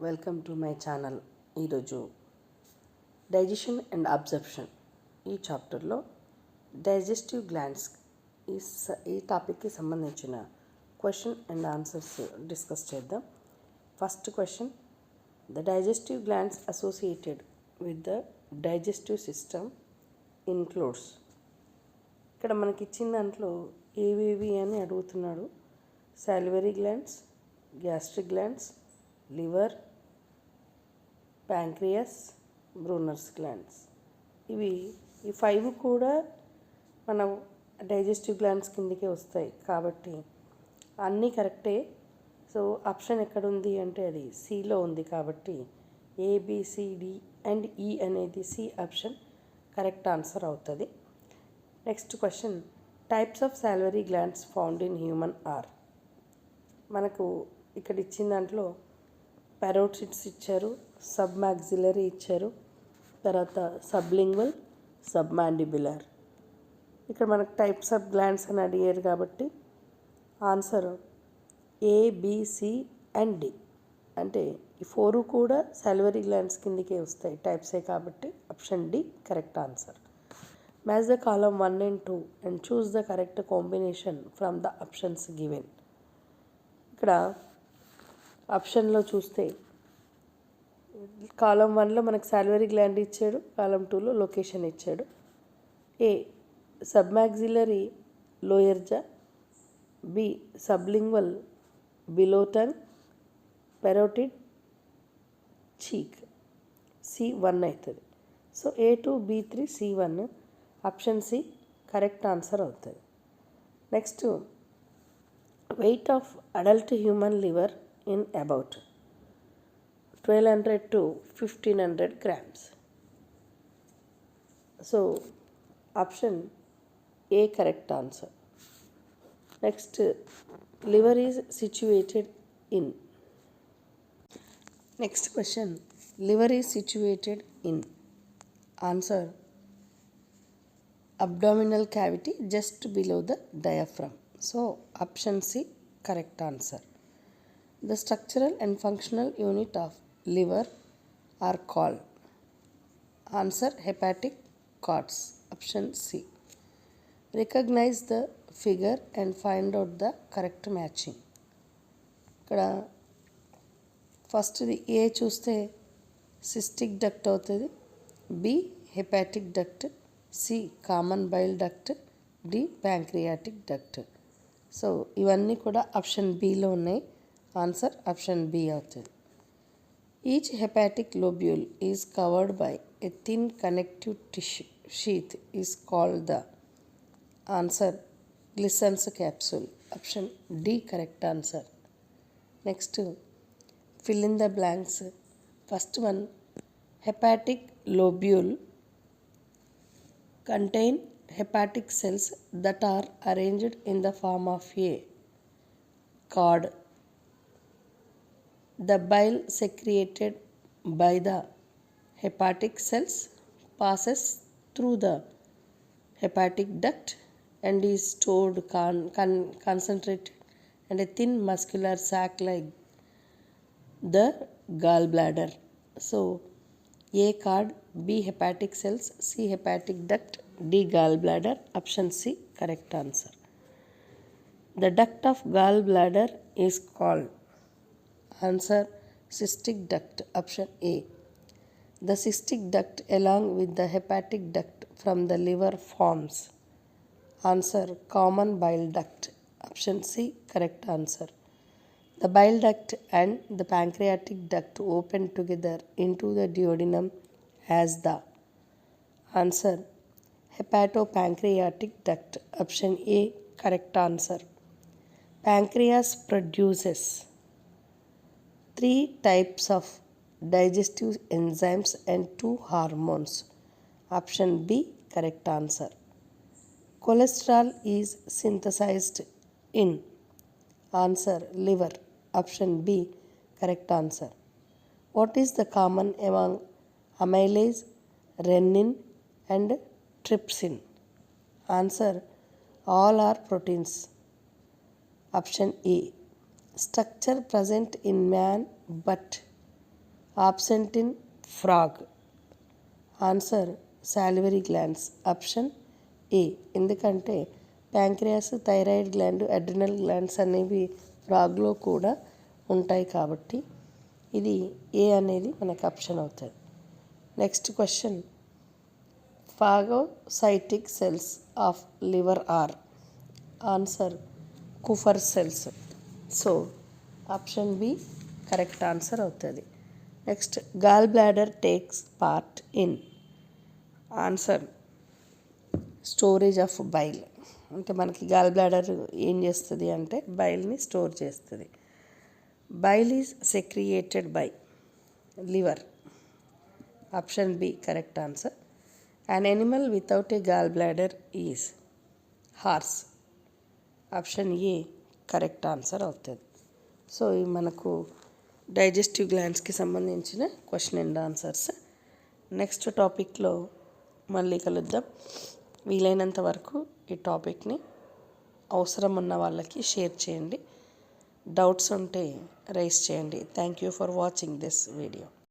Welcome to my channel. ఈరోజు digestion and absorption ఈ చాప్టర్లో డైజెస్టివ్ గ్లాండ్స్ ఈ టాపిక్కి సంబంధించిన క్వశ్చన్ అండ్ ఆన్సర్స్ డిస్కస్ చేద్దాం. First question, the digestive glands associated with the digestive system includes. ఇక్కడ మనకి ఇచ్చిన దాంట్లో ఏవేవి అని అడుగుతున్నాడు. Salivary glands, gastric glands, liver, pancreas, Brunner's glands. ఈ 5 కూడా మన డైజెస్టివ్ గ్లాండ్స్ కిందకే వస్తాయి కాబట్టి అన్నీ కరెక్టే. సో ఆప్షన్ ఎక్కడుంది అంటే అది సిలో ఉంది కాబట్టి ఏబిసిడి అండ్ ఈ అనేది సి ఆప్షన్ కరెక్ట్ ఆన్సర్ అవుతుంది. Next question, types of సాలివరీ glands found in human or. మనకు ఇక్కడ ఇచ్చిన దాంట్లో పారోటిడ్స్ ఇచ్చారు, సబ్ మాక్సిలరీ ఇచ్చారు, తర్వాత సబ్లింగ్వల్, సబ్ మాండిబులర్. ఇక్కడ మనకు టైప్స్ ఆఫ్ గ్లాండ్స్ అని అడిగారు కాబట్టి ఆన్సర్ ఏబిసి అండ్ డి. అంటే ఈ 4 కూడా సాలివరీ గ్లాండ్స్ కిందకే వస్తాయి, టైప్సే కాబట్టి option D correct answer. Match the column 1 and 2 and choose the correct combination from the options given. ఇక్కడ ఆప్షన్లో చూస్తే కాలం 1లో మనకు సాలివరీ గ్లాండ్ ఇచ్చాడు, కాలం 2లో లొకేషన్ ఇచ్చాడు. A submaxillary lower jaw, B sublingual below tongue, parotid cheek. C1 అవుతుంది. So A2, B3, C1 option C correct answer అవుతుంది. Next, weight of adult human liver in about 1200 to 1500 grams. So option A correct answer. Next, liver is situated in. Next question, liver is situated in. Answer abdominal cavity just below the diaphragm. So option C correct answer. The structural and functional unit of liver are called. Answer hepatic cords. Option C. Recognize the figure and find out the correct matching. ఇక్కడ ఫస్ట్ది A చూస్తే cystic duct అవుతుంది, B hepatic duct, C common bile duct, D pancreatic duct. So ఇవన్నీ కూడా option బిలో ఉన్నాయి. Answer option B అవుతుంది. Each hepatic lobule is covered by a thin connective tissue sheath is called the. Answer Glisson's capsule. Option D correct answer. Next, fill in the blanks. First one, hepatic lobule contain hepatic cells that are arranged in the form of a cord. The bile secreted by the hepatic cells passes through the hepatic duct and is stored concentrated and a thin muscular sac like the gallbladder. So A cord, B hepatic cells, C hepatic duct, D gallbladder. Option C correct answer. The duct of gallbladder is called. Answer cystic duct. Option A. The cystic duct along with the hepatic duct from the liver forms. Answer common bile duct. Option C correct answer. The bile duct and the pancreatic duct open together into the duodenum as the. Answer hepatopancreatic duct. Option A correct answer. Pancreas produces 3 types of digestive enzymes and 2 hormones. Option B correct answer. Cholesterol is synthesized in. Answer liver. Option B correct answer. What is the common among amylase, renin and trypsin? Answer all are proteins. Option A. Structure present in man but absent in frog. Answer salivary glands option A. ఎందుకంటే pancreas, thyroid gland, adrenal glands అనేవి ఫ్రాగ్లో కూడా ఉంటాయి కాబట్టి ఇది ఏ అనేది మనకు option అవుతుంది. Next question, phagocytic cells of liver are. Answer Kupffer cells. So option B correct answer అవుతుంది. Next, gall bladder takes part in. Answer storage of bile. అంటే మనకి గాల్ బ్లాడర్ ఏం చేస్తుంది అంటే బైల్ని స్టోర్ చేస్తుంది. Bile is secreted by liver. Option B correct answer. An animal without a gall bladder is horse. Option A correct answer అవుతుంది. So ఇవి మనకు డైజెస్టివ్ గ్లాండ్స్కి సంబంధించిన క్వశ్చన్ అండ్ ఆన్సర్స్. నెక్స్ట్ టాపిక్లో మళ్ళీ కలుద్దాం. వీలైనంత వరకు ఈ టాపిక్ని అవసరం ఉన్న వాళ్ళకి షేర్ చేయండి. డౌట్స్ ఉంటే రైజ్ చేయండి. Thank you for watching this video.